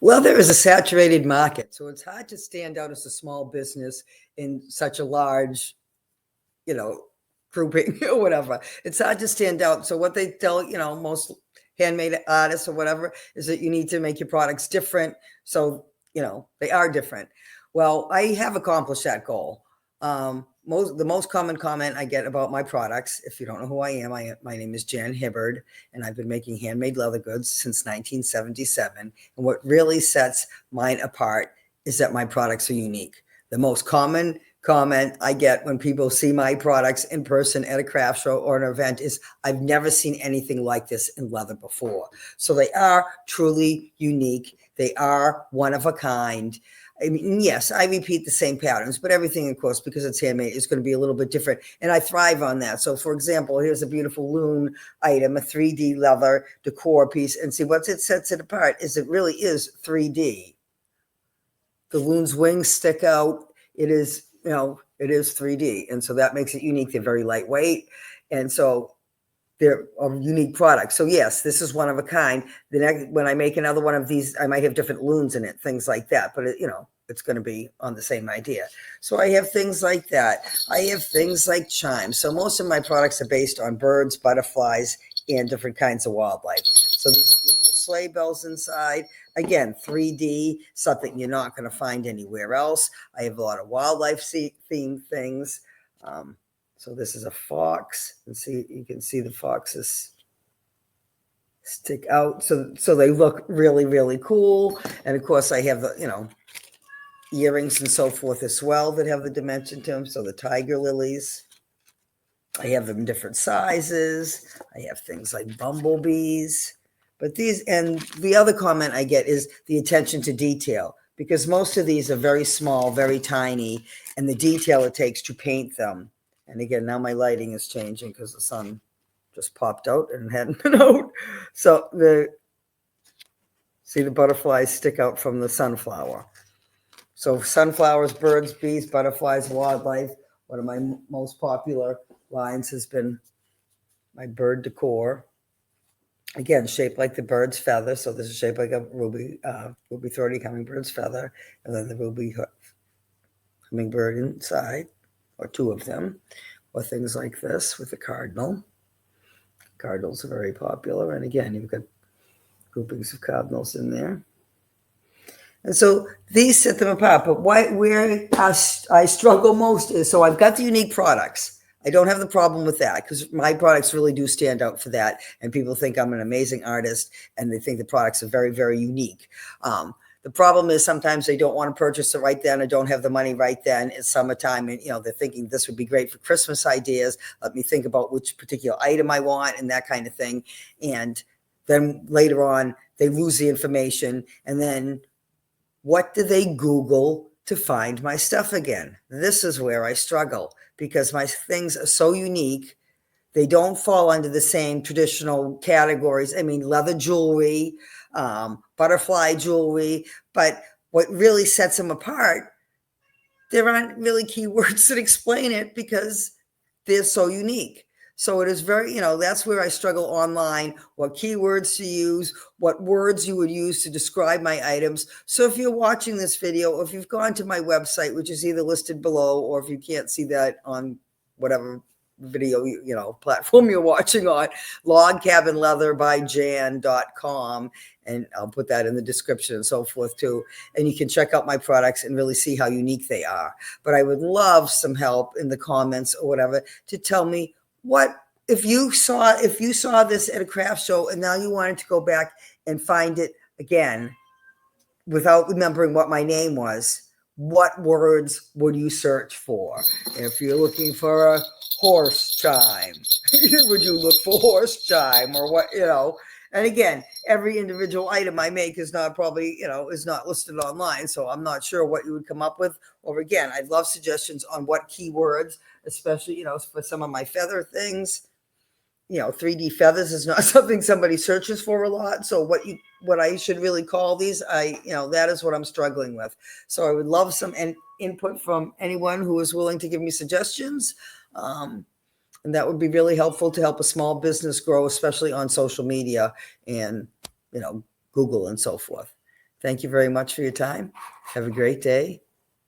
Well, there is a saturated market, so it's hard to stand out as a small business in such a large, you know, grouping or whatever. It's hard to stand out. So what they tell, most handmade artists or whatever is that you need to make your products different. So, they are different. Well, I have accomplished that goal. The most common comment I get about my products, if you don't know who I am, my name is Jan Hibbard, and I've been making handmade leather goods since 1977. And what really sets mine apart is that my products are unique. The most common comment I get when people see my products in person at a craft show or an event is, I've never seen anything like this in leather before. So they are truly unique. They are one of a kind. I mean, yes, I repeat the same patterns, but everything, of course, because it's handmade, is going to be a little bit different. And I thrive on that. So, for example, here's a beautiful loom item, a 3D leather decor piece. And see, what it sets it apart is it really is 3D. The loon's wings stick out. It is, it is 3D. And so that makes it unique. They're very lightweight. And so they're a unique product. So yes, this is one of a kind. The next, when I make another one of these, I might have different loons in it, things like that. But it's going to be on the same idea. So I have things like that. I have things like chimes. So most of my products are based on birds, butterflies, and different kinds of wildlife. So these are beautiful sleigh bells inside. Again, 3D, something you're not going to find anywhere else. I have a lot of wildlife themed things. So this is a fox, and you can see the foxes stick out. So they look really, really cool. And of course I have the, earrings and so forth as well that have the dimension to them. So the tiger lilies, I have them in different sizes. I have things like bumblebees, but and the other comment I get is the attention to detail, because most of these are very small, very tiny, and the detail it takes to paint them. And again, now my lighting is changing because the sun just popped out and hadn't been out. So see the butterflies stick out from the sunflower. So sunflowers, birds, bees, butterflies, wildlife. One of my most popular lines has been my bird decor. Again, shaped like the bird's feather. So this is shaped like a ruby throaty hummingbird's feather, and then the ruby hummingbird inside, or two of them, or things like this with the cardinal. Cardinals are very popular. And again, you've got groupings of cardinals in there. And so these set them apart. But where I struggle most is, so I've got the unique products. I don't have the problem with that because my products really do stand out for that. And people think I'm an amazing artist and they think the products are very, very unique. The problem is sometimes they don't want to purchase it right then or don't have the money right then. It's summertime and, they're thinking this would be great for Christmas ideas. Let me think about which particular item I want and that kind of thing. And then later on, they lose the information. And then what do they Google to find my stuff again? This is where I struggle because my things are so unique. They don't fall under the same traditional categories. I mean, leather jewelry, butterfly jewelry, but what really sets them apart, there aren't really keywords that explain it because they're so unique. So it is very, that's where I struggle online, what keywords to use, what words you would use to describe my items. So if you're watching this video, or if you've gone to my website, which is either listed below, or if you can't see that on whatever video, platform you're watching on, logcabinleatherbyjan.com. And I'll put that in the description and so forth too. And you can check out my products and really see how unique they are. But I would love some help in the comments or whatever to tell me, what if you saw this at a craft show and now you wanted to go back and find it again without remembering what my name was, what words would you search for? If you're looking for a horse chime, would you look for horse chime or what, and again, every individual item I make is not is not listed online. So I'm not sure what you would come up with. Or again, I'd love suggestions on what keywords, especially, for some of my feather things. 3D feathers is not something somebody searches for a lot. So what I should really call these, that is what I'm struggling with. So I would love some input from anyone who is willing to give me suggestions. And that would be really helpful to help a small business grow, especially on social media and, Google and so forth. Thank you very much for your time. Have a great day.